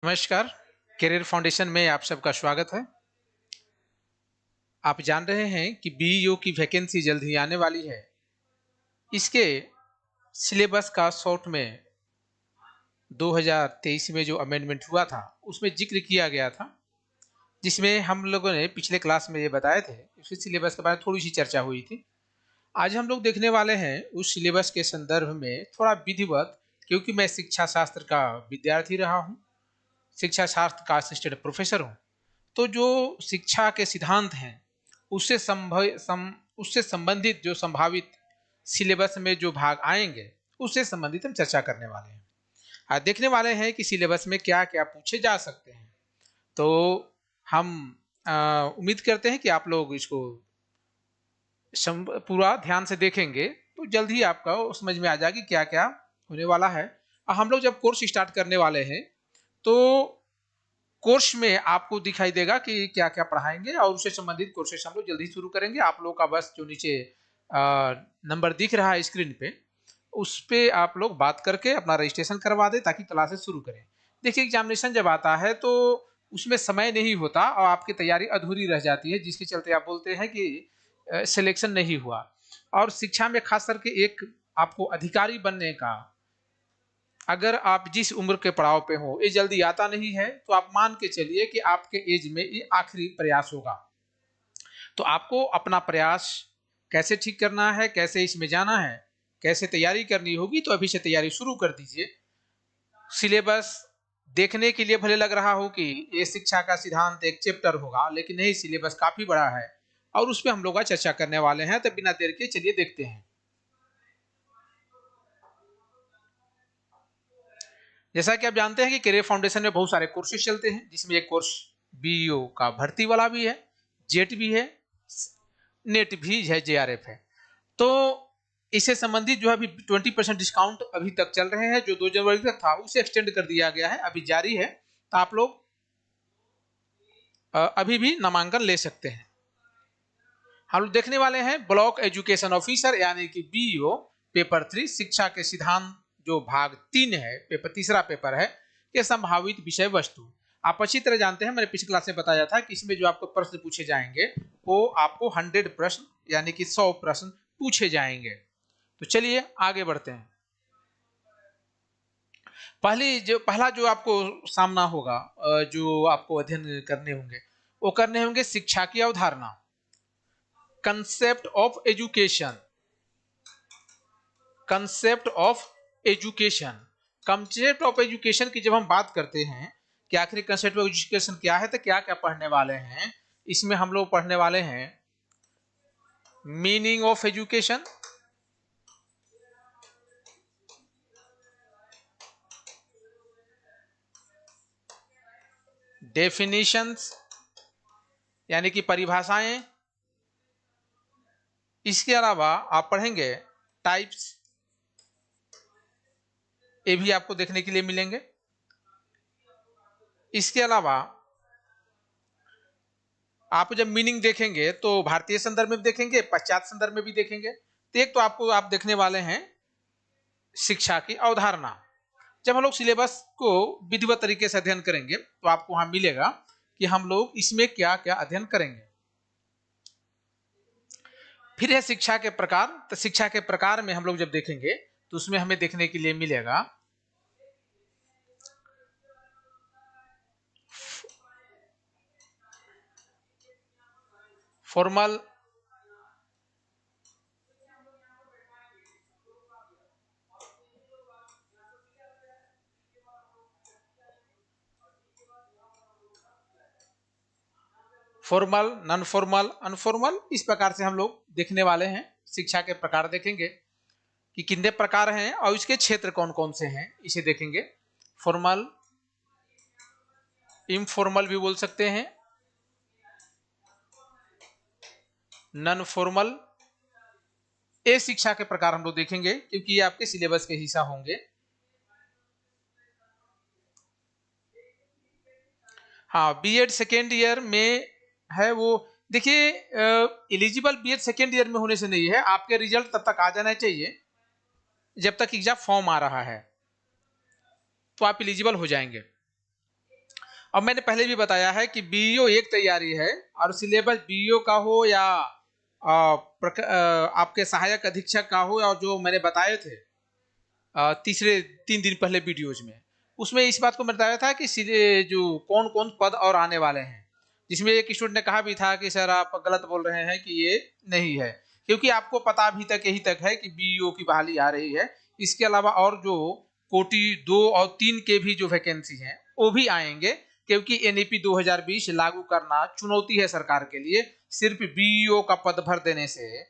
नमस्कार। Career foundation में आप सबका स्वागत है। आप जान रहे हैं कि बीईओ की वैकेंसी जल्द ही आने वाली है। इसके सिलेबस का शॉर्ट में 2023 में जो अमेंडमेंट हुआ था उसमें जिक्र किया गया था, जिसमें हम लोगों ने पिछले क्लास में ये बताए थे। उसी सिलेबस के बारे में थोड़ी सी चर्चा हुई थी। आज हम लोग देखने वाले हैं उस सिलेबस के संदर्भ में थोड़ा विधिवत, क्योंकि मैं शिक्षा शास्त्र का विद्यार्थी रहा हूँ, शिक्षा शास्त्र का असिस्टेंट प्रोफेसर हूँ। तो जो शिक्षा के सिद्धांत हैं उससे संबंधित जो संभावित सिलेबस में जो भाग आएंगे उससे संबंधित हम चर्चा करने वाले हैं। देखने वाले हैं कि सिलेबस में क्या क्या पूछे जा सकते हैं। तो हम उम्मीद करते हैं कि आप लोग इसको पूरा ध्यान से देखेंगे तो जल्द ही आपका समझ में आ जाएगी क्या क्या होने वाला है। हम लोग जब कोर्स स्टार्ट करने वाले हैं तो कोर्स में आपको दिखाई देगा कि क्या क्या पढ़ाएंगे और उससे संबंधित कोर्सेस हम लोग जल्दी शुरू करेंगे। आप लोगों का बस जो नीचे नंबर दिख रहा है स्क्रीन पे, उस पे आप लोग बात करके अपना रजिस्ट्रेशन करवा दें ताकि क्लासेस शुरू करें। देखिए, एग्जामिनेशन जब आता है तो उसमें समय नहीं होता और आपकी तैयारी अधूरी रह जाती है, जिसके चलते आप बोलते हैं कि सिलेक्शन नहीं हुआ। और शिक्षा में खास करके एक आपको अधिकारी बनने का, अगर आप जिस उम्र के पड़ाव पे हो, ये जल्दी आता नहीं है, तो आप मान के चलिए कि आपके एज में ये आखिरी प्रयास होगा। तो आपको अपना प्रयास कैसे ठीक करना है, कैसे इसमें जाना है, कैसे तैयारी करनी होगी, तो अभी से तैयारी शुरू कर दीजिए। सिलेबस देखने के लिए भले लग रहा हो कि ये शिक्षा का सिद्धांत एक चैप्टर होगा, लेकिन नहीं, सिलेबस काफी बड़ा है और उस पर हम लोग चर्चा करने वाले हैं। तो बिना देर के चलिए देखते हैं। जैसा कि आप जानते हैं कि करियर फाउंडेशन में बहुत सारे कोर्सेज चलते हैं, जिसमें एक कोर्स बीईओ का भर्ती वाला भी है, जेट भी है, नेट भी है, जेआरएफ है। तो इससे संबंधित जो है अभी 20% डिस्काउंट अभी तक चल रहे हैं, जो 2 जनवरी तक था उसे एक्सटेंड कर दिया गया है, अभी जारी है। तो आप लोग अभी भी नामांकन ले सकते हैं। हम लोग देखने वाले हैं ब्लॉक एजुकेशन ऑफिसर यानी कि बीईओ पेपर 3 शिक्षा के सिद्धांत, जो भाग 3 है, तीसरा पेपर है, ये संभावित विषय वस्तु। आप अच्छी तरह जानते हैं, मैंने पिछली क्लास में बताया था कि इसमें जो आपको प्रश्न पूछे जाएंगे वो आपको 100 प्रश्न यानी कि 100 प्रश्न पूछे जाएंगे। तो चलिए आगे बढ़ते हैं। पहला जो आपको सामना होगा, जो आपको अध्ययन करने होंगे, वो करने होंगे शिक्षा की अवधारणा, concept of education. Concept of education, concept of education की जब हम बात करते हैं कि आखिर कंसेप्ट ऑफ एजुकेशन क्या है, तो क्या क्या पढ़ने वाले हैं, इसमें हम लोग पढ़ने वाले हैं मीनिंग ऑफ एजुकेशन, डेफिनेशंस यानी कि परिभाषाएं। इसके अलावा आप पढ़ेंगे टाइप्स, ये भी आपको देखने के लिए मिलेंगे। इसके अलावा आप जब मीनिंग देखेंगे तो भारतीय संदर्भ में देखेंगे, पाश्चात्य संदर्भ में भी देखेंगे। तो एक तो आपको आप देखने वाले हैं शिक्षा की अवधारणा। जब हम लोग सिलेबस को विधिवत तरीके से अध्ययन करेंगे तो आपको वहां मिलेगा कि हम लोग इसमें क्या क्या अध्ययन करेंगे। फिर है शिक्षा के प्रकार। तो शिक्षा के प्रकार में हम लोग जब देखेंगे तो उसमें हमें देखने के लिए मिलेगा formal, formal, non formal, informal. इस प्रकार से हम लोग देखने वाले हैं। शिक्षा के प्रकार देखेंगे कि कितने प्रकार हैं और इसके क्षेत्र कौन कौन से हैं, इसे देखेंगे। फॉर्मल, इनफॉर्मल भी बोल सकते हैं, नॉन फॉर्मल। ये शिक्षा के प्रकार हम लोग देखेंगे क्योंकि ये आपके सिलेबस के हिस्सा होंगे। हाँ, बीएड सेकेंड ईयर में है वो। देखिए, एलिजिबल बीएड सेकेंड ईयर में होने से नहीं है, आपके रिजल्ट तब तक आ जाना चाहिए जब तक एग्जाम फॉर्म आ रहा है, तो आप एलिजिबल हो जाएंगे। अब मैंने पहले भी बताया है कि बीईओ एक तैयारी है और सिलेबस बीईओ का हो या आपके सहायक अधीक्षक का हो, और जो मैंने बताए थे तीसरे 3 दिन पहले वीडियोज में, उसमें इस बात को मैं बताया था कि जो कौन कौन पद और आने वाले हैं, जिसमें एक स्टूडेंट ने कहा भी था कि सर आप गलत बोल रहे हैं कि ये नहीं है, क्योंकि आपको पता अभी तक यही तक है कि बीईओ की बहाली आ रही है। इसके अलावा और जो कोटि 2 और 3 के भी जो वैकेंसी हैं वो भी आएंगे, क्योंकि एनईपी 2020 लागू करना चुनौती है सरकार के लिए। सिर्फ बीईओ का पद भर देने से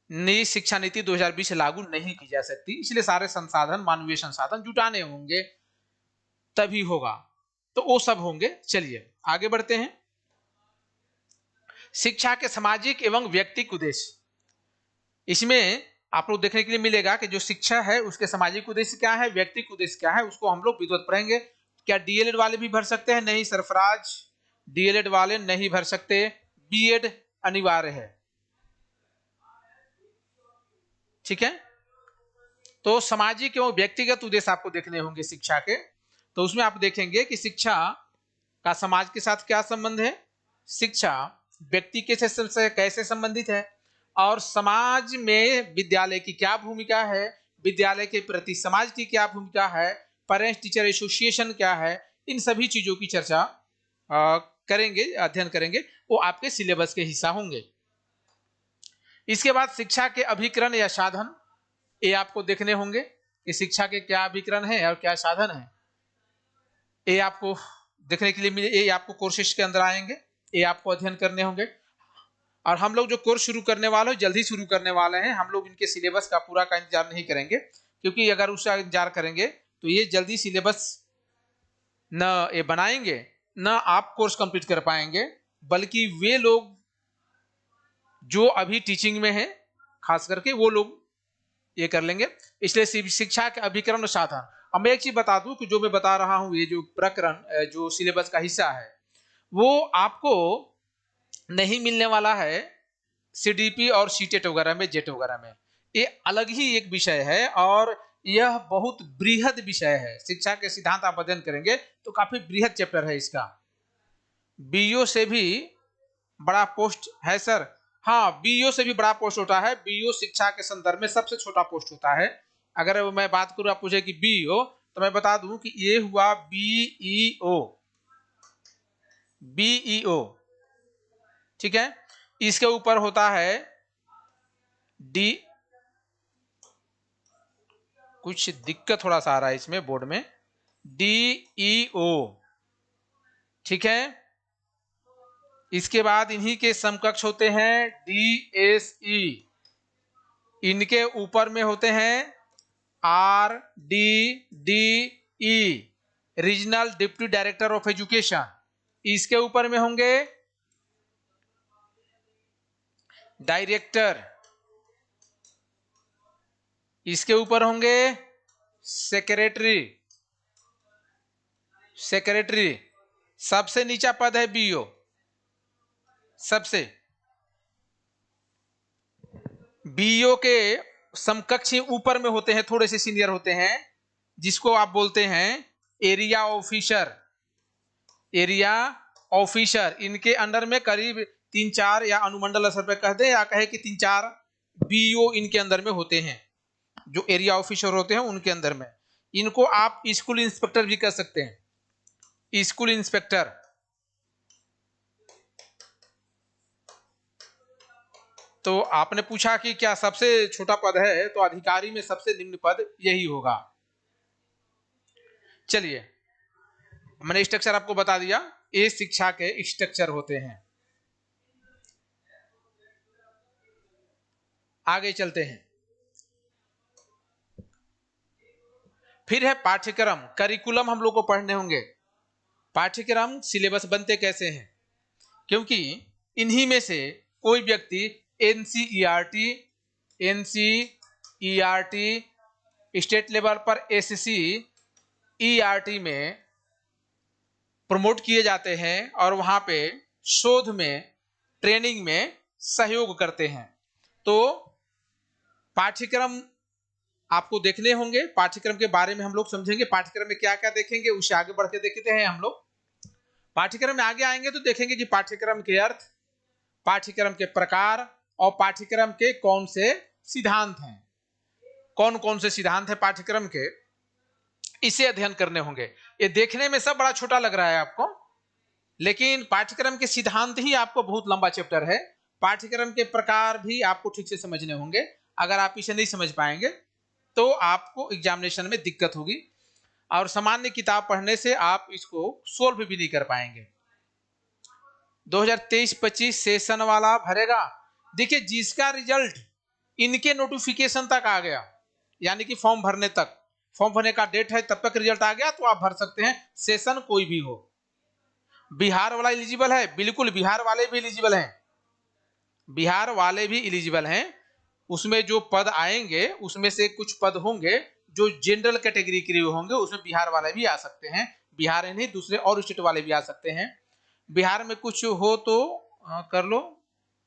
नई शिक्षा नीति 2020 लागू नहीं की जा सकती, इसलिए सारे संसाधन, मानवीय संसाधन जुटाने होंगे, तभी होगा। तो वो सब होंगे। चलिए आगे बढ़ते हैं। शिक्षा के सामाजिक एवं व्यक्तिक उद्देश्य, इसमें आप लोग देखने के लिए मिलेगा कि जो शिक्षा है उसके सामाजिक उद्देश्य क्या है, व्यक्तिक उद्देश्य क्या है, उसको हम लोग विधिवत पढ़ेंगे। क्या डीएलएड वाले भी भर सकते हैं? नहीं सरफराज, डीएलएड वाले नहीं भर सकते, बीएड अनिवार्य है। ठीक है, तो सामाजिक एवं व्यक्तिगत उद्देश्य आपको देखने होंगे शिक्षा के। तो उसमें आप देखेंगे कि शिक्षा का समाज के साथ क्या संबंध है, शिक्षा व्यक्ति के से कैसे संबंधित है, और समाज में विद्यालय की क्या भूमिका है, विद्यालय के प्रति समाज की क्या भूमिका है, पेरेंट्स टीचर एसोसिएशन क्या है, इन सभी चीजों की चर्चा करेंगे, अध्ययन करेंगे, वो आपके सिलेबस के हिस्सा होंगे। इसके बाद शिक्षा के अभिकरण या साधन, ये आपको देखने होंगे कि शिक्षा के क्या अभिकरण है और क्या साधन है। ये आपको देखने के लिए मिले, ये आपको कोर्सेज के अंदर आएंगे, ये आपको अध्ययन करने होंगे। और हम लोग जो कोर्स शुरू करने वाले हैं, जल्दी शुरू करने वाले हैं, हम लोग इनके सिलेबस का पूरा का इंतजार नहीं करेंगे, क्योंकि अगर उसका इंतजार करेंगे तो ये जल्दी सिलेबस न ये बनाएंगे न आप कोर्स कंप्लीट कर पाएंगे, बल्कि वे लोग जो अभी टीचिंग में हैं खास करके वो लोग ये कर लेंगे। इसलिए शिक्षा के अभिकरण और साधन। अब मैं एक चीज बता दूं कि जो मैं बता रहा हूं, ये जो प्रकरण जो सिलेबस का हिस्सा है वो आपको नहीं मिलने वाला है सीडीपी और सीटेट वगैरह में, जेट वगैरह में। ये अलग ही एक विषय है और यह बहुत बृहद विषय है। शिक्षा के सिद्धांत आप अध्ययन करेंगे तो काफी बृहद चैप्टर है इसका। बीईओ से भी बड़ा पोस्ट है सर? हाँ, बीईओ से भी बड़ा पोस्ट होता है। बीईओ शिक्षा के संदर्भ में सबसे छोटा पोस्ट होता है। अगर मैं बात करूं, आप पूछे कि बीईओ, तो मैं बता दूं कि ये हुआ बीईओ, बीईओ, ठीक है। इसके ऊपर होता है डी, कुछ दिक्कत थोड़ा सा आ रहा है इसमें बोर्ड में, डीईओ, ठीक है। इसके बाद इन्हीं के समकक्ष होते हैं डीएसई, इनके ऊपर में होते हैं RDDE, regional deputy director of education. इसके ऊपर में होंगे डायरेक्टर, इसके ऊपर होंगे सेक्रेटरी, सेक्रेटरी सबसे नीचा पद है बीईओ, सबसे। बीईओ के समकक्ष ऊपर में होते हैं, थोड़े से सीनियर होते हैं, जिसको आप बोलते हैं एरिया ऑफिसर, एरिया ऑफिसर। इनके अंडर में करीब 3-4 या अनुमंडल स्तर पे कह दे या कहे कि 3-4 बीईओ इनके अंदर में होते हैं, जो एरिया ऑफिसर होते हैं उनके अंदर में। इनको आप स्कूल इंस्पेक्टर भी कह सकते हैं, स्कूल इंस्पेक्टर। तो आपने पूछा कि क्या सबसे छोटा पद है, तो अधिकारी में सबसे निम्न पद यही होगा। चलिए, मैंने स्ट्रक्चर आपको बता दिया, ये शिक्षा के स्ट्रक्चर होते हैं। आगे चलते हैं। फिर है पाठ्यक्रम, करिकुलम हम लोग को पढ़ने होंगे। पाठ्यक्रम सिलेबस बनते कैसे हैं, क्योंकि इन्हीं में से कोई व्यक्ति एनसीईआरटी, एनसीईआरटी, स्टेट लेवल पर एससीईआरटी में प्रमोट किए जाते हैं और वहां पे शोध में, ट्रेनिंग में सहयोग करते हैं। तो पाठ्यक्रम आपको देखने होंगे। पाठ्यक्रम के बारे में हम लोग समझेंगे, पाठ्यक्रम में क्या क्या देखेंगे उसे आगे बढ़ के देखते हैं हम लोग। पाठ्यक्रम में आगे आएंगे तो देखेंगे कि पाठ्यक्रम के अर्थ, पाठ्यक्रम के प्रकार और पाठ्यक्रम के कौन से सिद्धांत हैं, कौन कौन से सिद्धांत हैं पाठ्यक्रम के, इसे अध्ययन करने होंगे। ये देखने में सब बड़ा छोटा लग रहा है आपको, लेकिन पाठ्यक्रम के सिद्धांत ही आपको बहुत लंबा चैप्टर है। पाठ्यक्रम के प्रकार भी आपको ठीक से समझने होंगे। अगर आप इसे नहीं समझ पाएंगे तो आपको एग्जामिनेशन में दिक्कत होगी और सामान्य किताब पढ़ने से आप इसको सोल्व भी नहीं कर पाएंगे। 2023-25 सेशन वाला भरेगा। देखिए, जिसका रिजल्ट इनके नोटिफिकेशन तक आ गया, यानी कि फॉर्म भरने तक, फॉर्म भरने का डेट है तब तक रिजल्ट आ गया तो आप भर सकते हैं, सेशन कोई भी हो। बिहार वाला एलिजिबल है, बिल्कुल बिहार वाले भी एलिजिबल हैं, बिहार वाले भी एलिजिबल हैं। उसमें जो पद आएंगे उसमें से कुछ पद होंगे जो जनरल कैटेगरी के लिए होंगे, उसमें बिहार वाले भी आ सकते हैं। बिहार नहीं, दूसरे और स्टेट वाले भी आ सकते हैं। बिहार में कुछ हो तो कर लो,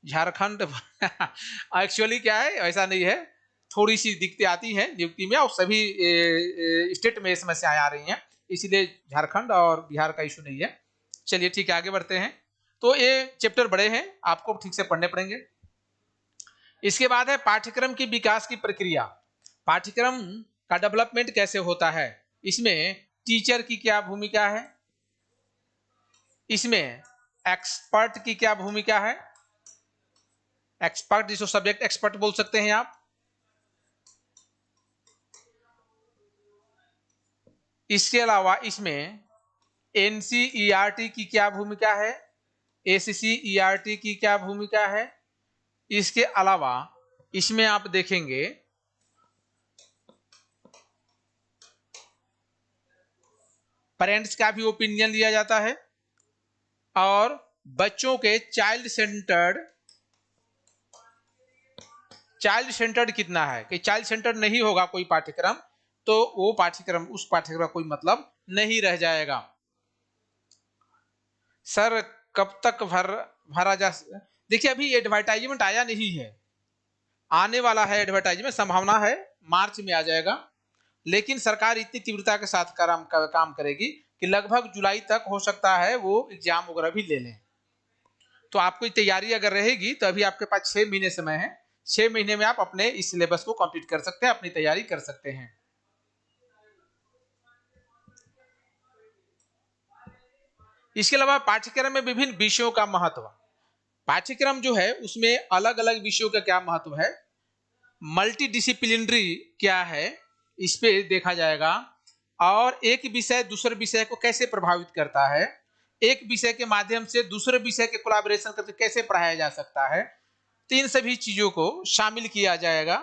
झारखंड एक्चुअली क्या है, ऐसा नहीं है, थोड़ी सी दिक्कतें आती हैं नियुक्ति में और सभी स्टेट में समस्याएं आ रही हैं, इसलिए झारखंड और बिहार का इशू नहीं है। चलिए ठीक है, आगे बढ़ते हैं। तो ये चैप्टर बड़े हैं, आपको ठीक से पढ़ने पड़ेंगे। इसके बाद है पाठ्यक्रम की विकास की प्रक्रिया। पाठ्यक्रम का डेवलपमेंट कैसे होता है, इसमें टीचर की क्या भूमिका है, इसमें एक्सपर्ट की क्या भूमिका है। एक्सपर्ट जिसको सब्जेक्ट एक्सपर्ट बोल सकते हैं आप। इसके अलावा इसमें एनसीईआरटी की क्या भूमिका है, एससीईआरटी की क्या भूमिका है। इसके अलावा इसमें आप देखेंगे पेरेंट्स का भी ओपिनियन लिया जाता है और बच्चों के चाइल्ड सेंटर्ड कितना है, कि चाइल्ड सेंटर्ड नहीं होगा कोई पाठ्यक्रम तो वो पाठ्यक्रम, उस पाठ्यक्रम का कोई मतलब नहीं रह जाएगा। सर कब तक भरा जा, देखिए अभी एडवर्टाइजमेंट आया नहीं है, आने वाला है एडवर्टाइजमेंट, संभावना है मार्च में आ जाएगा, लेकिन सरकार इतनी तीव्रता के साथ काम करेगी कि लगभग जुलाई तक हो सकता है वो एग्जाम वगैरह भी ले लें। तो आपको तैयारी अगर रहेगी तो अभी आपके पास 6 महीने समय है, 6 महीने में आप अपने इस सिलेबस को कंप्लीट कर सकते हैं, अपनी तैयारी कर सकते हैं। इसके अलावा पाठ्यक्रम में विभिन्न विषयों का महत्व। पाठ्यक्रम जो है उसमें अलग अलग विषयों का क्या महत्व है, मल्टी डिसिप्लिनरी क्या है, इस पे देखा जाएगा, और एक विषय दूसरे विषय को कैसे प्रभावित करता है, एक विषय के माध्यम से दूसरे विषय के कोलैबोरेशन करके कैसे पढ़ाया जा सकता है, तो इन सभी चीजों को शामिल किया जाएगा।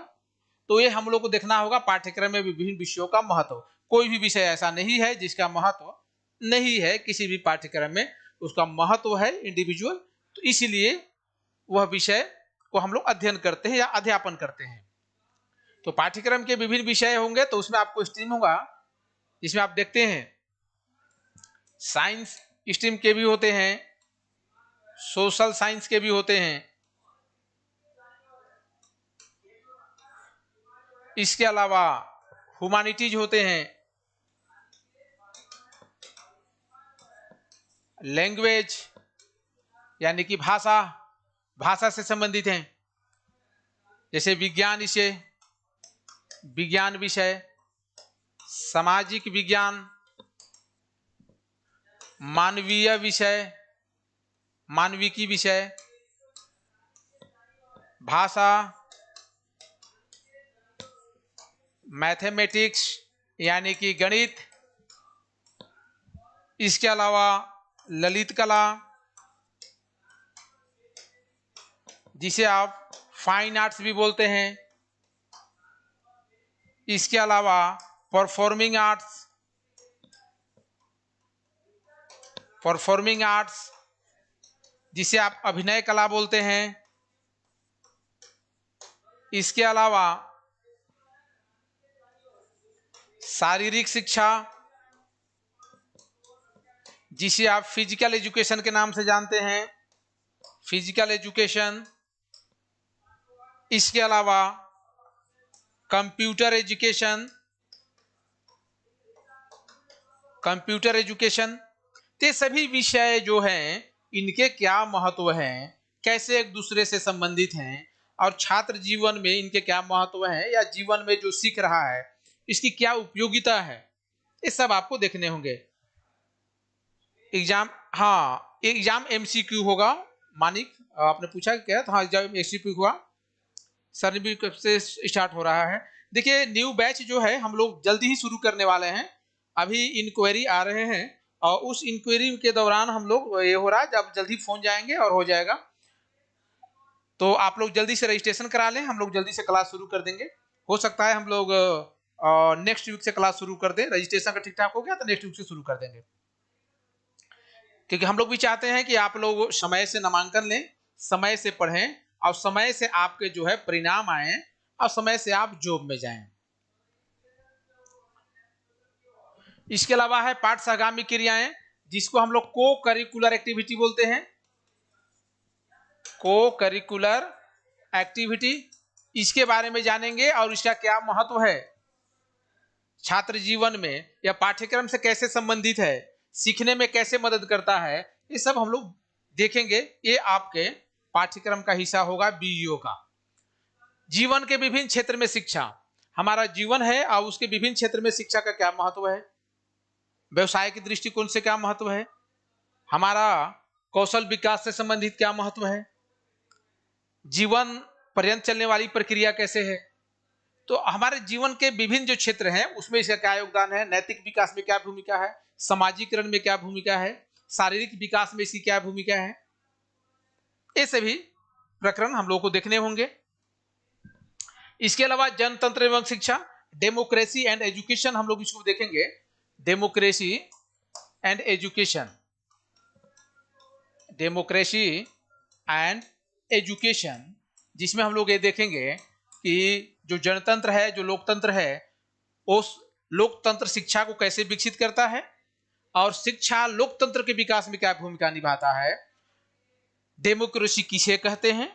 तो ये हम लोग को देखना होगा पाठ्यक्रम में विभिन्न विषयों का महत्व। कोई भी विषय ऐसा नहीं है जिसका महत्व नहीं है, किसी भी पाठ्यक्रम में उसका महत्व है इंडिविजुअल, तो इसीलिए वह विषय को हम लोग अध्ययन करते हैं या अध्यापन करते हैं। तो पाठ्यक्रम के विभिन्न विषय होंगे तो उसमें आपको स्ट्रीम होगा, जिसमें आप देखते हैं साइंस स्ट्रीम के भी होते हैं, सोशल साइंस के भी होते हैं, इसके अलावा ह्यूमैनिटीज होते हैं, लैंग्वेज यानी कि भाषा से संबंधित हैं, जैसे विज्ञान विषय, सामाजिक विज्ञान, मानवीय विषय, मानविकी विषय, भाषा, मैथमेटिक्स यानी कि गणित, इसके अलावा ललित कला जिसे आप फाइन आर्ट्स भी बोलते हैं, इसके अलावा परफॉर्मिंग आर्ट्स जिसे आप अभिनय कला बोलते हैं, इसके अलावा शारीरिक शिक्षा जिसे आप फिजिकल एजुकेशन के नाम से जानते हैं, फिजिकल एजुकेशन, इसके अलावा कंप्यूटर एजुकेशन, कंप्यूटर एजुकेशन, ये सभी विषय जो हैं इनके क्या महत्व हैं, कैसे एक दूसरे से संबंधित हैं, और छात्र जीवन में इनके क्या महत्व हैं, या जीवन में जो सीख रहा है इसकी क्या उपयोगिता है, ये सब आपको देखने होंगे। एग्जाम, हाँ एग्जाम एमसीक्यू होगा। मानिक आपने पूछा क्या, तो हाँ एग्जाम एमसीक्यू हुआ, सर ने भी कब से स्टार्ट हो रहा है। देखिए न्यू बैच जो है हम लोग जल्दी ही शुरू करने वाले हैं, अभी इंक्वायरी आ रहे हैं और उस इंक्वायरी के दौरान हम लोग ये हो रहा है, जब जल्दी फोन जाएंगे और हो जाएगा, तो आप लोग जल्दी से रजिस्ट्रेशन करा लें, हम लोग जल्दी से क्लास शुरू कर देंगे। हो सकता है हम लोग नेक्स्ट वीक से क्लास शुरू कर दें, रजिस्ट्रेशन का ठीक ठाक हो गया तो नेक्स्ट वीक से शुरू कर देंगे, क्योंकि हम लोग भी चाहते हैं कि आप लोग समय से नामांकन लें, समय से पढ़ें और समय से आपके जो है परिणाम आए और समय से आप जॉब में जाएं। इसके अलावा है पाठ सहगामी क्रियाएं, जिसको हम लोग को करिकुलर एक्टिविटी बोलते हैं, को करिकुलर एक्टिविटी, इसके बारे में जानेंगे और इसका क्या महत्व है छात्र जीवन में, या पाठ्यक्रम से कैसे संबंधित है, सीखने में कैसे मदद करता है, ये सब हम लोग देखेंगे। ये आपके पाठ्यक्रम का हिस्सा होगा बीईओ का। जीवन के विभिन्न क्षेत्र में शिक्षा, हमारा जीवन है और उसके विभिन्न क्षेत्र में शिक्षा का क्या महत्व है, व्यवसाय के दृष्टिकोण से क्या महत्व है, हमारा कौशल विकास से संबंधित क्या महत्व है, जीवन पर्यंत चलने वाली प्रक्रिया कैसे है, तो हमारे जीवन के विभिन्न जो क्षेत्र हैं उसमें इसका क्या योगदान है, नैतिक विकास में क्या भूमिका है, सामाजिकरण में क्या भूमिका है, शारीरिक विकास में इसकी क्या भूमिका है, ये सभी प्रकरण हम लोग को देखने होंगे। इसके अलावा जनतंत्र एवं शिक्षा, डेमोक्रेसी एंड एजुकेशन, हम लोग इसको देखेंगे, democracy and education, democracy and education, जिसमें हम लोग ये देखेंगे कि जो जनतंत्र है, जो लोकतंत्र है, उस लोकतंत्र शिक्षा को कैसे विकसित करता है और शिक्षा लोकतंत्र के विकास में क्या भूमिका निभाता है, डेमोक्रेसी किसे कहते हैं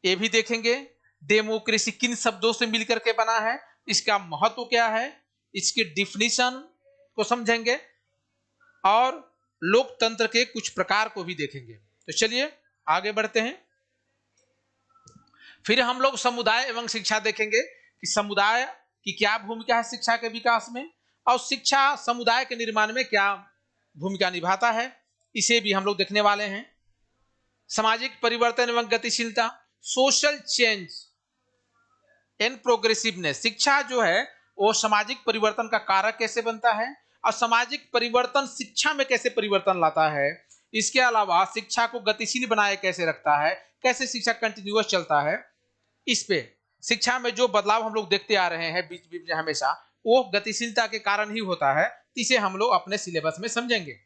ये भी देखेंगे, डेमोक्रेसी किन शब्दों से मिलकर के बना है, इसका महत्व क्या है, इसकी डिफिनीशन को समझेंगे और लोकतंत्र के कुछ प्रकार को भी देखेंगे। तो चलिए आगे बढ़ते हैं। फिर हम लोग समुदाय एवं शिक्षा देखेंगे कि समुदाय की क्या भूमिका है शिक्षा के विकास में और शिक्षा समुदाय के निर्माण में क्या भूमिका निभाता है, इसे भी हम लोग देखने वाले हैं। सामाजिक परिवर्तन एवं गतिशीलता, सोशल चेंज एंड प्रोग्रेसिवनेस, शिक्षा जो है वो सामाजिक परिवर्तन का कारक कैसे बनता है और सामाजिक परिवर्तन शिक्षा में कैसे परिवर्तन लाता है, इसके अलावा शिक्षा को गतिशील बनाए कैसे रखता है, कैसे शिक्षा कंटिन्यूअस चलता है, इस पे शिक्षा में जो बदलाव हम लोग देखते आ रहे हैं बीच बीच में हमेशा, वो गतिशीलता के कारण ही होता है, इसे हम लोग अपने सिलेबस में समझेंगे।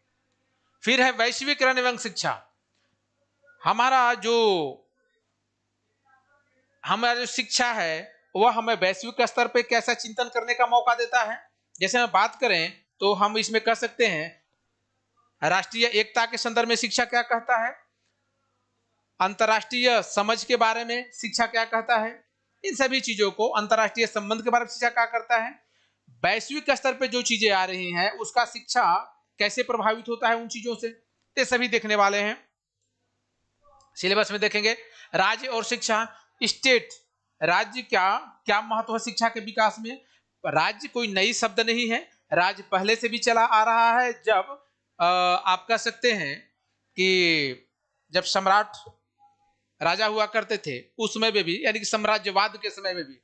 फिर है वैश्वीकरण एवं शिक्षा, हमारा जो शिक्षा है वह हमें वैश्विक स्तर पे कैसा चिंतन करने का मौका देता है। जैसे हम बात करें तो हम इसमें कह सकते हैं राष्ट्रीय एकता के संदर्भ में शिक्षा क्या कहता है, अंतर्राष्ट्रीय समझ के बारे में शिक्षा क्या कहता है, इन सभी चीजों को, अंतर्राष्ट्रीय संबंध के बारे में शिक्षा क्या करता है, वैश्विक स्तर पे जो चीजें आ रही हैं उसका शिक्षा कैसे प्रभावित होता है उन चीजों से, ये सभी देखने वाले हैं। सिलेबस में देखेंगे राज्य और शिक्षा, स्टेट, राज्य क्या महत्व है शिक्षा के विकास में। राज्य कोई नई शब्द नहीं है, राज्य पहले से भी चला आ रहा है। जब आप कह सकते हैं कि जब सम्राट राजा हुआ करते थे उस समय में भी, यानी कि साम्राज्यवाद के समय में भी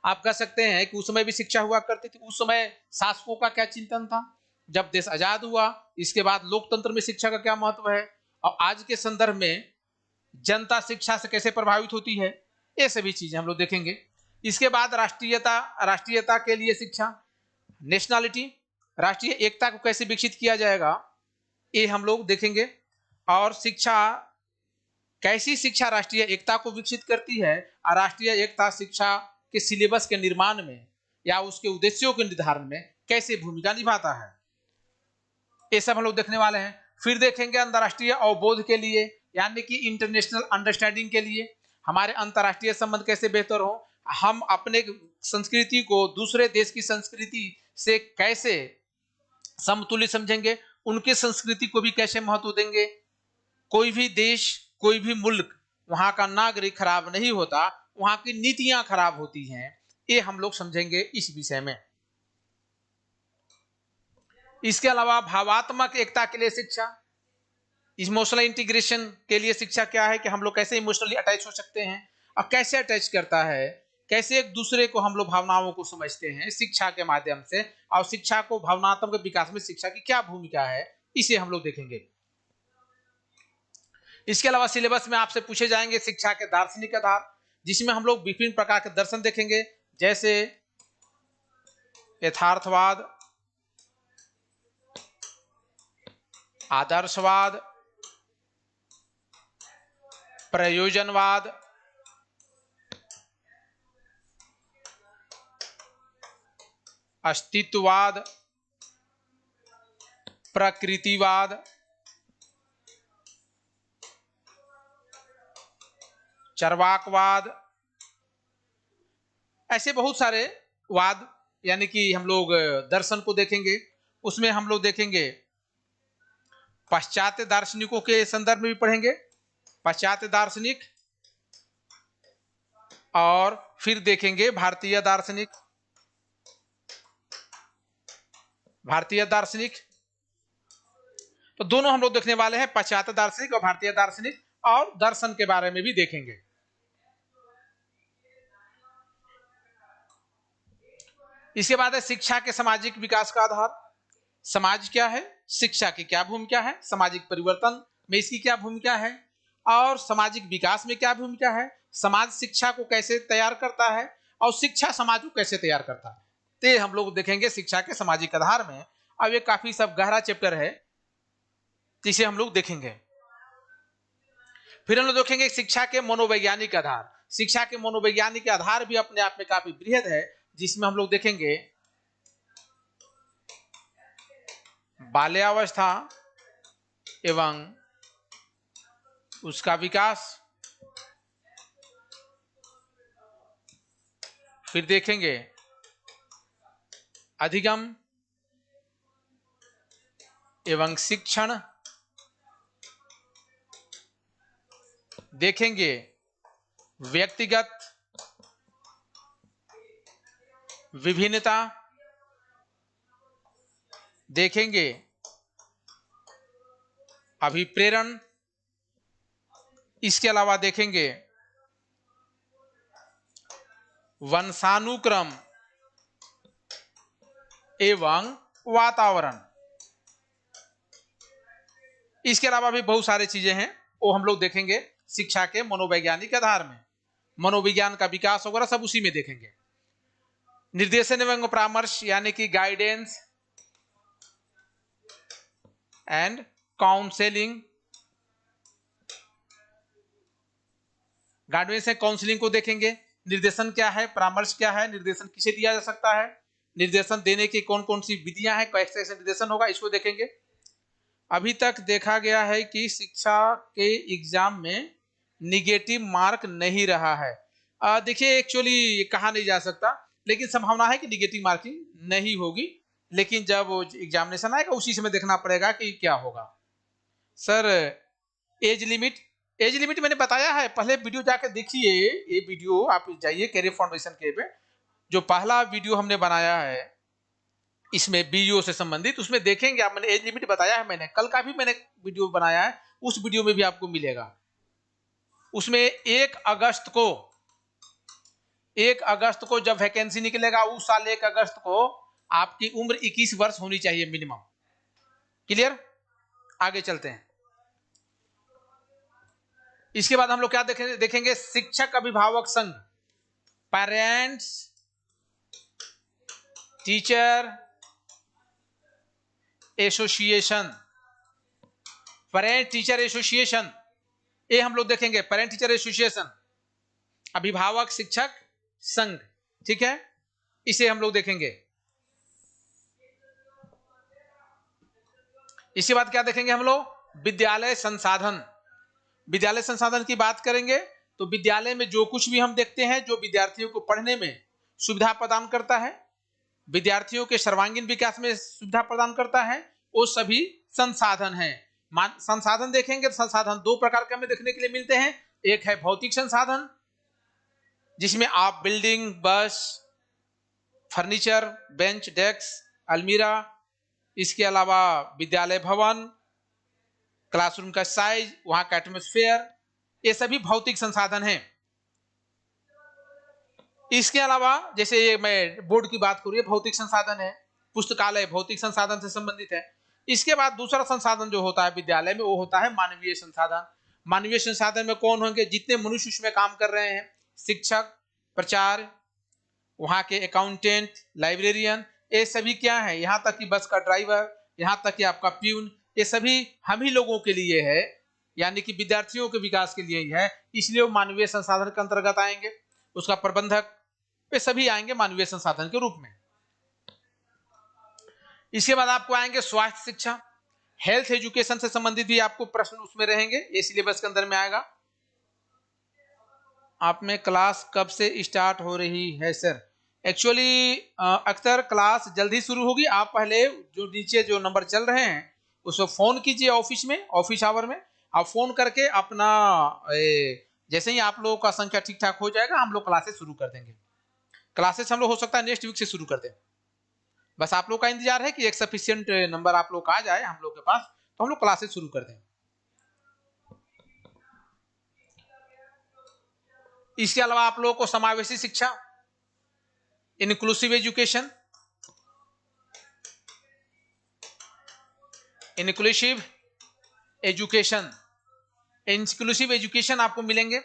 आप कह सकते हैं कि उस समय भी शिक्षा हुआ करती थी। उस समय शासकों का क्या चिंतन था, जब देश आजाद हुआ इसके बाद लोकतंत्र में शिक्षा का क्या महत्व है और आज के संदर्भ में जनता शिक्षा से कैसे प्रभावित होती है, ये सभी चीजें हम लोग देखेंगे। इसके बाद राष्ट्रीयता के लिए शिक्षा, नेशनलिटी, राष्ट्रीय एकता को कैसे विकसित किया जाएगा ये हम लोग देखेंगे। और शिक्षा, कैसी शिक्षा राष्ट्रीय एकता को विकसित करती है और राष्ट्रीय एकता शिक्षा के सिलेबस के निर्माण में या उसके उद्देश्यों के निर्धारण में कैसे भूमिका निभाता है, ये सब हम लोग देखने वाले हैं। फिर देखेंगे अंतर्राष्ट्रीय अवबोध के लिए, यानी कि इंटरनेशनल अंडरस्टैंडिंग के लिए, हमारे अंतर्राष्ट्रीय संबंध कैसे बेहतर हो, हम अपने संस्कृति को दूसरे देश की संस्कृति से कैसे समतुल्य समझेंगे, उनके संस्कृति को भी कैसे महत्व देंगे। कोई भी देश, कोई भी मुल्क, वहां का नागरिक खराब नहीं होता, वहां की नीतियां खराब होती हैं। ये हम लोग समझेंगे इस विषय में। इसके अलावा भावात्मक एकता के लिए शिक्षा, इमोशनल इंटीग्रेशन के लिए शिक्षा क्या है कि हम लोग कैसे इमोशनली अटैच हो सकते हैं और कैसे अटैच करता है, कैसे एक दूसरे को हम लोग भावनाओं को समझते हैं शिक्षा के माध्यम से, और शिक्षा को भावनात्मक विकास में शिक्षा की क्या भूमिका है, इसे हम लोग देखेंगे। इसके अलावा सिलेबस में आपसे पूछे जाएंगे शिक्षा के दार्शनिक आधार, जिसमें हम लोग विभिन्न प्रकार के दर्शन देखेंगे, जैसे यथार्थवाद, आदर्शवाद, प्रयोजनवाद, अस्तित्ववाद, प्रकृतिवाद, चरवाकवाद, ऐसे बहुत सारे वाद यानी कि हम लोग दर्शन को देखेंगे। उसमें हम लोग देखेंगे पाश्चात्य दार्शनिकों के संदर्भ में भी पढ़ेंगे, पाश्चात्य दार्शनिक, और फिर देखेंगे भारतीय दार्शनिक, भारतीय दार्शनिक। तो दोनों हम लोग देखने वाले हैं, पाश्चात्य दार्शनिक और भारतीय दार्शनिक, और दर्शन के बारे में भी देखेंगे। इसके बाद है शिक्षा के सामाजिक विकास का आधार। समाज क्या है, शिक्षा की क्या भूमिका है, सामाजिक परिवर्तन में इसकी क्या भूमिका है, और सामाजिक विकास में क्या भूमिका है, समाज शिक्षा को कैसे तैयार करता है और शिक्षा समाज को कैसे तैयार करता है, तो हम लोग देखेंगे शिक्षा के सामाजिक आधार में। अब ये काफी सब गहरा चैप्टर है, जिसे हम लोग देखेंगे। फिर हम लोग देखेंगे शिक्षा के मनोवैज्ञानिक आधार। शिक्षा के मनोवैज्ञानिक आधार भी अपने आप में काफी बृहद है, जिसमें हम लोग देखेंगे बाल्यावस्था एवं उसका विकास, फिर देखेंगे अधिगम एवं शिक्षण, देखेंगे व्यक्तिगत विभिन्नता, देखेंगे अभिप्रेरण, इसके अलावा देखेंगे वंशानुक्रम एवं वातावरण। इसके अलावा भी बहुत सारी चीजें हैं, वो हम लोग देखेंगे शिक्षा के मनोवैज्ञानिक आधार में। मनोविज्ञान का विकास वगैरह सब उसी में देखेंगे। निर्देशन एवं परामर्श यानी कि guidance and counselling, guidance and counselling को देखेंगे। निर्देशन क्या है, परामर्श क्या है, निर्देशन किसे दिया जा सकता है, निर्देशन देने की कौन कौन सी विधियां हैं, कैसे कैसे निर्देशन होगा, इसको देखेंगे। अभी तक देखा गया है कि शिक्षा के एग्जाम में निगेटिव मार्क नहीं रहा है। देखिए एक्चुअली ये कहा नहीं जा सकता, लेकिन संभावना है कि निगेटिव मार्किंग नहीं होगी, लेकिन जब एग्जामिनेशन आएगा उसी समय देखना पड़ेगा कि क्या होगा। Sir age limit, age limit मैंने बताया है, पहले वीडियो जाके देखिए, ये वीडियो आप जाइए कैरियर फाउंडेशन के पे, जो पहला वीडियो हमने बनाया है इसमें बीईओ से संबंधित, उसमें देखेंगे आप, मैंने एज लिमिट बताया है, मैंने कल का भी मैंने वीडियो बनाया है, उस वीडियो में भी आपको मिलेगा। उसमें 1 अगस्त को जब वैकेंसी निकलेगा, उस साल 1 अगस्त को आपकी उम्र 21 वर्ष होनी चाहिए मिनिमम। क्लियर, आगे चलते हैं। इसके बाद हम लोग क्या देखेंगे शिक्षक अभिभावक संघ, parents teacher association, parent teacher association, ये हम लोग देखेंगे, पेरेंट टीचर एसोसिएशन, अभिभावक शिक्षक संघ, ठीक है, इसे हम लोग देखेंगे। इसके बाद क्या देखेंगे हम लोग, विद्यालय संसाधन। विद्यालय संसाधन की बात करेंगे तो विद्यालय में जो कुछ भी हम देखते हैं, जो विद्यार्थियों को पढ़ने में सुविधा प्रदान करता है, विद्यार्थियों के सर्वांगीण विकास में सुविधा प्रदान करता है, वो सभी संसाधन हैं। संसाधन देखेंगे तो संसाधन दो प्रकार के हमें देखने के लिए मिलते हैं। एक है भौतिक संसाधन, जिसमें आप बिल्डिंग, बस, फर्नीचर, बेंच, डेस्क, अलमीरा, इसके अलावा विद्यालय भवन, क्लासरूम का साइज, वहां का एटमॉस्फेयर, ये सभी भौतिक संसाधन हैं। इसके अलावा जैसे ये मैं बोर्ड की बात करूं, भौतिक संसाधन है, पुस्तकालय भौतिक संसाधन से संबंधित है। इसके बाद दूसरा संसाधन जो होता है विद्यालय में, वो होता है मानवीय संसाधन। मानवीय संसाधन में कौन होंगे? जितने मनुष्य उसमें काम कर रहे हैं, शिक्षक, प्राचार्य, वहां के अकाउंटेंट, लाइब्रेरियन, ये सभी क्या है, यहां तक कि बस का ड्राइवर, यहां तक कि आपका प्यून, ये सभी हम ही लोगों के लिए है, यानी कि विद्यार्थियों के विकास के लिए ही है, इसलिए वो मानवीय संसाधन के अंतर्गत आएंगे। उसका प्रबंधक, वे सभी आएंगे मानवीय संसाधन के रूप में। इसके बाद आपको आएंगे स्वास्थ्य शिक्षा, हेल्थ एजुकेशन से संबंधित भी आपको प्रश्न उसमें रहेंगे, ये सिलेबस के अंदर में आएगा। आप में क्लास कब से स्टार्ट हो रही है सर? एक्चुअली अक्सर क्लास जल्दी शुरू होगी। आप पहले जो नीचे जो नंबर चल रहे हैं उसको फोन कीजिए ऑफिस में, ऑफिस आवर में आप फोन करके अपना जैसे ही आप लोगों का संख्या ठीक ठाक हो जाएगा, हम लोग क्लासेस शुरू कर देंगे। क्लासेस हम लोग हो सकता है नेक्स्ट वीक से शुरू कर दें। बस आप लोग का इंतजार है कि एक सफिशिएंट नंबर आप लोग का आ जाए हम लोग के पास, तो हम लोग क्लासेस शुरू कर दें। इसके अलावा आप लोगों को समावेशी शिक्षा, इंक्लूसिव एजुकेशन, इंक्लूसिव एजुकेशन आपको मिलेंगे।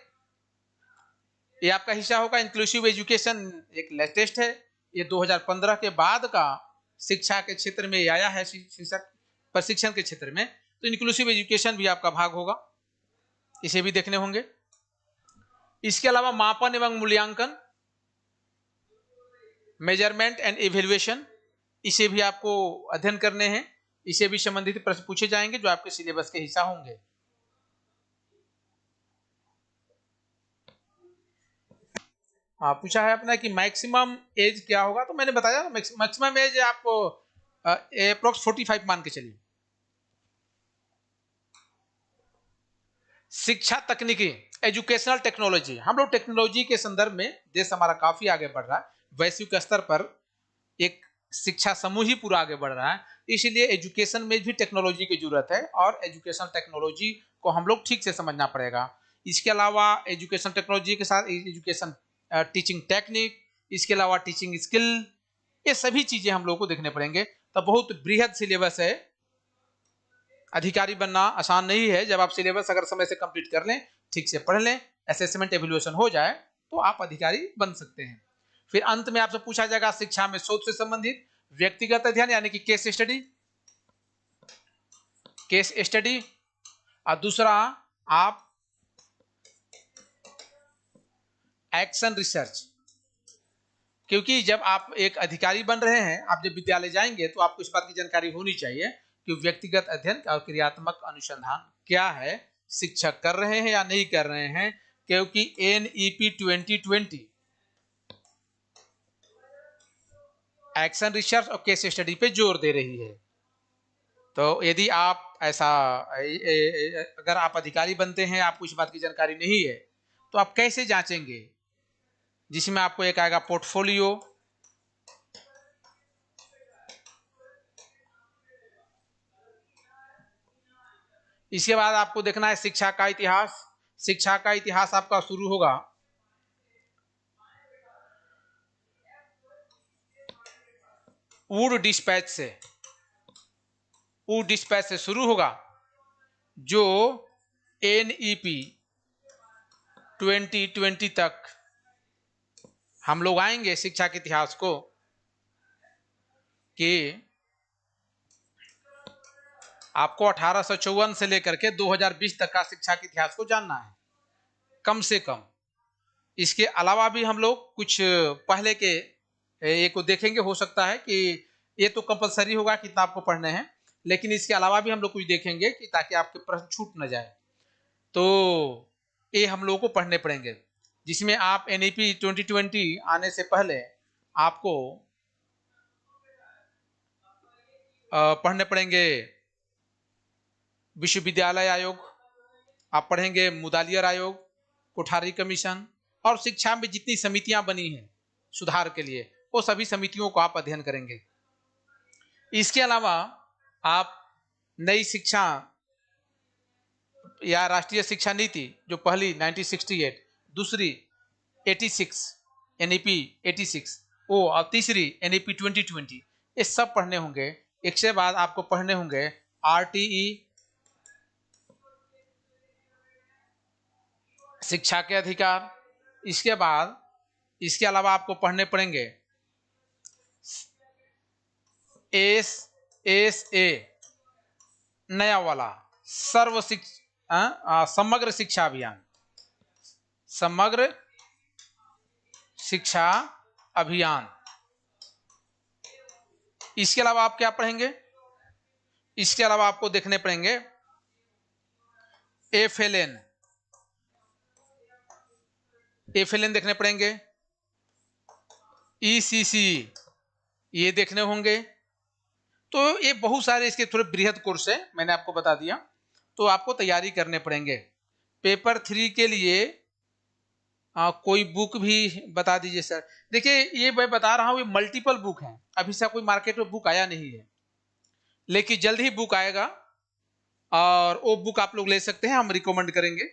ये आपका हिस्सा होगा। इंक्लूसिव एजुकेशन एक लेटेस्ट है, ये 2015 के बाद का शिक्षा के क्षेत्र में आया है, शिक्षक प्रशिक्षण के क्षेत्र में। तो इंक्लूसिव एजुकेशन भी आपका भाग होगा, इसे भी देखने होंगे। इसके अलावा मापन एवं मूल्यांकन, मेजरमेंट एंड इवैल्यूएशन, इसे भी आपको अध्ययन करने हैं। इसे भी संबंधित प्रश्न पूछे जाएंगे जो आपके सिलेबस के हिस्सा होंगे। पूछा है अपना कि मैक्सिमम एज क्या होगा, तो मैंने बताया मैक्सिमम एज आपको अप्रोक्स 45 मान के चलिए। शिक्षा तकनीकी, एजुकेशनल टेक्नोलॉजी, हम लोग टेक्नोलॉजी के संदर्भ में देश हमारा काफी आगे बढ़ रहा है। वैश्विक स्तर पर एक शिक्षा समूह ही पूरा आगे बढ़ रहा है, इसलिए एजुकेशन में भी टेक्नोलॉजी की जरूरत है और एजुकेशनल टेक्नोलॉजी को हम लोग ठीक से समझना पड़ेगा। इसके अलावा एजुकेशन टेक्नोलॉजी के साथ एजुकेशन टीचिंग टेक्निक, इसके अलावा टीचिंग स्किल, ये सभी चीजें हम लोग को देखने पड़ेंगे। तो बहुत बृहद सिलेबस है। अधिकारी बनना आसान नहीं है। जब आप सिलेबस अगर समय से कंप्लीट कर लें, ठीक से पढ़ लें, असेसमेंट एवेल्युएशन हो जाए, तो आप अधिकारी बन सकते हैं। फिर अंत में आपसे पूछा जाएगा शिक्षा में शोध से संबंधित व्यक्तिगत अध्ययन, यानी कि केस स्टडी, और दूसरा आप एक्शन रिसर्च। क्योंकि जब आप एक अधिकारी बन रहे हैं, आप जब विद्यालय जाएंगे तो आपको इस बात की जानकारी होनी चाहिए कि व्यक्तिगत अध्ययन और क्रियात्मक अनुसंधान क्या है, शिक्षक कर रहे हैं या नहीं कर रहे हैं। क्योंकि NEP 2020 एक्शन रिसर्च और केस स्टडी पे जोर दे रही है। तो यदि आप ऐसा अगर आप अधिकारी बनते हैं, आपको इस बात की जानकारी नहीं है, तो आप कैसे जांचेंगे? जिसमें आपको एक आएगा पोर्टफोलियो, इसके बाद आपको देखना है शिक्षा का इतिहास। शिक्षा का इतिहास आपका शुरू होगा वुड डिस्पैच से शुरू होगा, जो NEP 2020 तक हम लोग आएंगे शिक्षा के इतिहास को, कि आपको 1854 से लेकर के 2020 तक का शिक्षा के इतिहास को जानना है कम से कम। इसके अलावा भी हम लोग कुछ पहले के ये को देखेंगे। हो सकता है कि ये तो कंपलसरी होगा कितना आपको पढ़ने हैं, लेकिन इसके अलावा भी हम लोग कुछ देखेंगे कि ताकि आपके प्रश्न छूट न जाए। तो ये हम लोगों को पढ़ने पड़ेंगे, जिसमें आप NEP 2020 आने से पहले आपको पढ़ने पड़ेंगे विश्वविद्यालय आयोग, आप पढ़ेंगे मुदालियर आयोग, कोठारी कमीशन, और शिक्षा में जितनी समितियां बनी हैं सुधार के लिए, वो सभी समितियों को आप अध्ययन करेंगे। इसके अलावा आप नई शिक्षा या राष्ट्रीय शिक्षा नीति जो पहली 1968, दूसरी 86 NEP 86 वो, और तीसरी NEP 2020, ये सब पढ़ने होंगे। एक से बाद आपको पढ़ने होंगे RTE, शिक्षा के अधिकार। इसके बाद इसके अलावा आपको पढ़ने पड़ेंगे SSA, नया वाला समग्र शिक्षा अभियान, समग्र शिक्षा अभियान। इसके अलावा आप क्या पढ़ेंगे? इसके अलावा आपको देखने पड़ेंगे FLN देखने पड़ेंगे, ECC ये देखने होंगे। तो ये बहुत सारे इसके थोड़े बृहद कोर्स है, मैंने आपको बता दिया, तो आपको तैयारी करने पड़ेंगे। पेपर 3 के लिए कोई बुक भी बता दीजिए सर। देखिए ये मैं बता रहा हूँ, ये मल्टीपल बुक हैं, अभी से कोई मार्केट में बुक आया नहीं है, लेकिन जल्द ही बुक आएगा और वो बुक आप लोग ले सकते हैं, हम रिकमेंड करेंगे।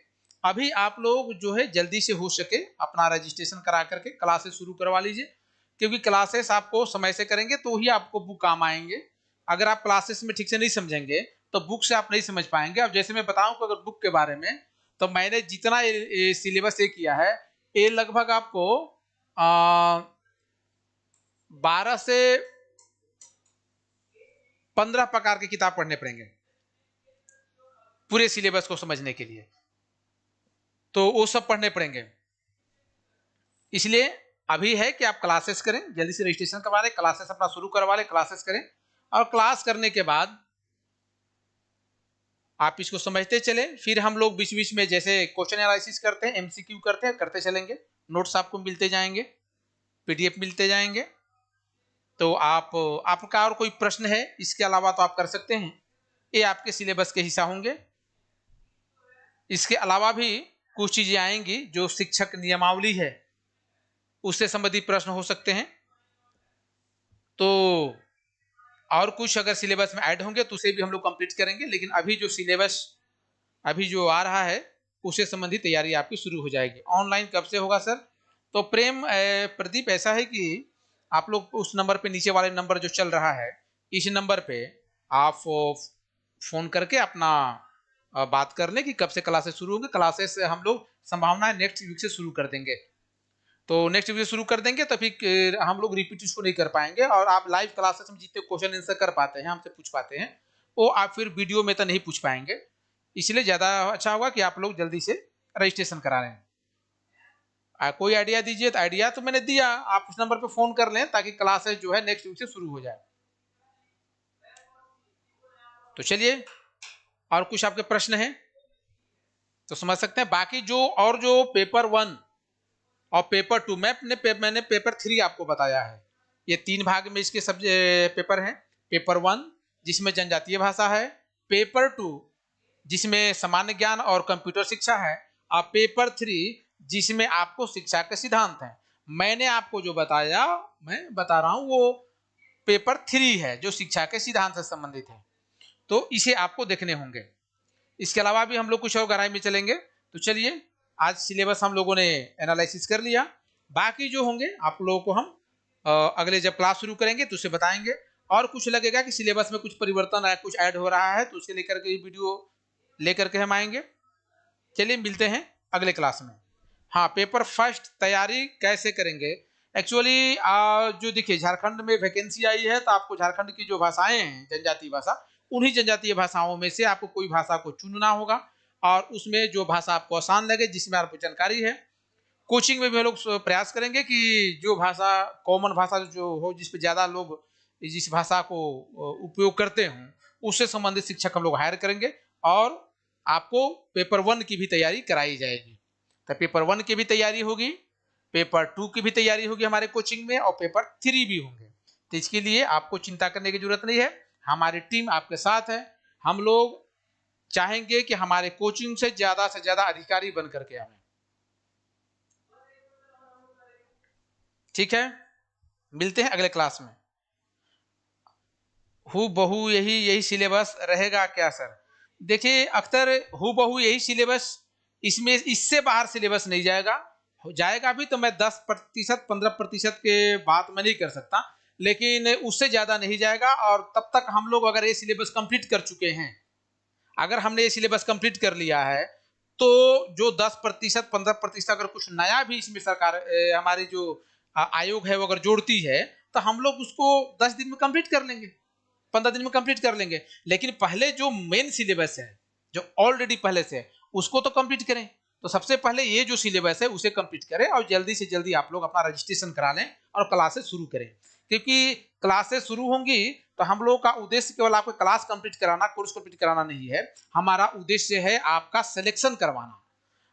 अभी आप लोग जो है जल्दी से हो सके अपना रजिस्ट्रेशन करा करके क्लासेस शुरू करवा लीजिए, क्योंकि क्लासेस आपको समय से करेंगे तो ही आपको बुक काम आएंगे। अगर आप क्लासेस में ठीक से नहीं समझेंगे तो बुक से आप नहीं समझ पाएंगे। अब जैसे मैं बताऊं अगर बुक के बारे में, तो मैंने जितना सिलेबस ये किया है, ये लगभग आपको 12 से 15 प्रकार की किताब पढ़ने पड़ेंगे पूरे सिलेबस को समझने के लिए, तो वो सब पढ़ने पड़ेंगे। इसलिए अभी है कि आप क्लासेस करें, जल्दी से रजिस्ट्रेशन करवा लें, क्लासेस अपना शुरू करवा लें, क्लासेस करें, और क्लास करने के बाद आप इसको समझते चलें। फिर हम लोग बीच बीच में जैसे क्वेश्चन एनालिसिस करते हैं, MCQ करते हैं, करते चलेंगे। नोट्स आपको मिलते जाएंगे, PDF मिलते जाएंगे। तो आपका और कोई प्रश्न है इसके अलावा तो आप कर सकते हैं, ये आपके सिलेबस के हिस्सा होंगे। इसके अलावा भी कुछ चीजें आएंगी जो शिक्षक नियमावली है उससे संबंधित प्रश्न हो सकते हैं, तो और कुछ अगर सिलेबस में ऐड होंगे तो उसे भी हम लोग कंप्लीट करेंगे। लेकिन अभी जो सिलेबस अभी जो आ रहा है उससे संबंधित तैयारी आपकी शुरू हो जाएगी। ऑनलाइन कब से होगा सर? तो प्रदीप ऐसा है कि आप लोग उस नंबर पे, नीचे वाले नंबर जो चल रहा है, इस नंबर पे आप फोन करके अपना बात कर लें कि कब से क्लासेस शुरू होंगे। क्लासेस हम लोग संभावना है नेक्स्ट वीक से शुरू कर देंगे, तो नेक्स्ट वीडियो शुरू कर देंगे, तो फिर हम लोग रिपीट इसको नहीं कर पाएंगे, और आप लाइव क्लासेस में जितने क्वेश्चन आंसर कर पाते हैं, हमसे पूछ पाते हैं, वो आप फिर वीडियो में तो नहीं पूछ पाएंगे। इसलिए ज़्यादा अच्छा होगा कि आप लोग जल्दी से रजिस्ट्रेशन करा लें। कोई आइडिया दीजिए? तो आइडिया तो मैंने दिया, आप उस नंबर पर फोन कर लें ताकि क्लासेस जो है नेक्स्ट वीक से शुरू हो जाए। तो चलिए, और कुछ आपके प्रश्न हैं तो समझ सकते हैं। बाकी जो पेपर 1 और पेपर 2 मैंने पेपर 3 आपको बताया है। ये 3 भाग में इसके सब पेपर हैं। पेपर 1 जिसमें जनजातीय भाषा है, पेपर 2 जिसमें सामान्य ज्ञान और कंप्यूटर शिक्षा है, और पेपर 3 जिसमें आपको शिक्षा के सिद्धांत हैं। मैंने आपको जो बताया, मैं बता रहा हूं, वो पेपर 3 है जो शिक्षा के सिद्धांत से संबंधित है, तो इसे आपको देखने होंगे। इसके अलावा भी हम लोग कुछ और गहराई में चलेंगे। तो चलिए, आज सिलेबस हम लोगों ने एनालिसिस कर लिया, बाकी जो होंगे आप लोगों को हम अगले जब क्लास शुरू करेंगे तो उसे बताएंगे। और कुछ लगेगा कि सिलेबस में कुछ परिवर्तन है, कुछ ऐड हो रहा है, तो उसे लेकर के वीडियो लेकर के हम आएंगे। चलिए, मिलते हैं अगले क्लास में। हाँ, पेपर फर्स्ट तैयारी कैसे करेंगे? एक्चुअली जो देखिए झारखंड में वैकेंसी आई है, तो आपको झारखंड की जो भाषाएं हैं जनजातीय भाषा, उन्हीं जनजातीय भाषाओं में से आपको कोई भाषा को चुनना होगा, और उसमें जो भाषा आपको आसान लगे, जिसमें आपको जानकारी है। कोचिंग में भी हम लोग प्रयास करेंगे कि जो भाषा कॉमन भाषा जो हो, जिस पे ज़्यादा लोग जिस भाषा को उपयोग करते हों, उससे संबंधित शिक्षक हम लोग हायर करेंगे, और आपको पेपर 1 की भी तैयारी कराई जाएगी। तो पेपर 1 की भी तैयारी होगी, पेपर 2 की भी तैयारी होगी हमारे कोचिंग में, और पेपर 3 भी होंगे। तो इसके लिए आपको चिंता करने की जरूरत नहीं है, हमारी टीम आपके साथ है। हम लोग चाहेंगे कि हमारे कोचिंग से ज्यादा अधिकारी बन करके आए। ठीक है, मिलते हैं अगले क्लास में। हु बहू यही सिलेबस रहेगा क्या सर? देखिए अख्तर, हु बहू यही सिलेबस, इसमें इससे बाहर सिलेबस नहीं जाएगा। जाएगा भी तो मैं 10% 15% के बात मैं नहीं कर सकता, लेकिन उससे ज्यादा नहीं जाएगा। और तब तक हम लोग अगर ये सिलेबस कंप्लीट कर चुके हैं, अगर हमने ये सिलेबस कंप्लीट कर लिया है, तो जो 10% 15% अगर कुछ नया भी इसमें सरकार हमारी जो आयोग है वो अगर जोड़ती है, तो हम लोग उसको 10 दिन में कंप्लीट कर लेंगे, 15 दिन में कंप्लीट कर लेंगे। लेकिन पहले जो मेन सिलेबस है, जो ऑलरेडी पहले से है, उसको तो कंप्लीट करें। तो सबसे पहले ये जो सिलेबस है उसे कंप्लीट करें, और जल्दी से जल्दी आप लोग अपना रजिस्ट्रेशन करा लें और क्लासेस शुरू करें। क्योंकि क्लासेस शुरू होंगी तो हम लोग का उद्देश्य केवल आपको क्लास कंप्लीट कराना, कोर्स कंप्लीट कराना नहीं है। हमारा उद्देश्य है आपका सिलेक्शन करवाना।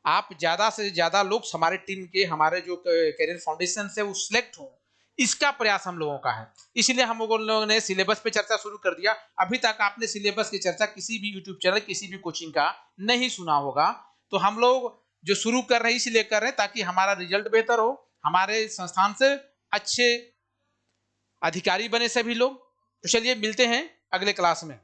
आप ज्यादा से ज्यादा लोग हमारे टीम के, हमारे जो कैरियर फाउंडेशन से वो सिलेक्ट हो, इसका प्रयास हम लोगों का है। इसलिए हम लोगों ने सिलेबस पे चर्चा शुरू कर दिया। अभी तक आपने सिलेबस की चर्चा किसी भी यूट्यूब चैनल, किसी भी कोचिंग का नहीं सुना होगा। तो हम लोग जो शुरू कर रहे हैं इसलिए कर रहे हैं ताकि हमारा रिजल्ट बेहतर हो, हमारे संस्थान से अच्छे अधिकारी बने सभी लोग। तो चलिए मिलते हैं अगले क्लास में।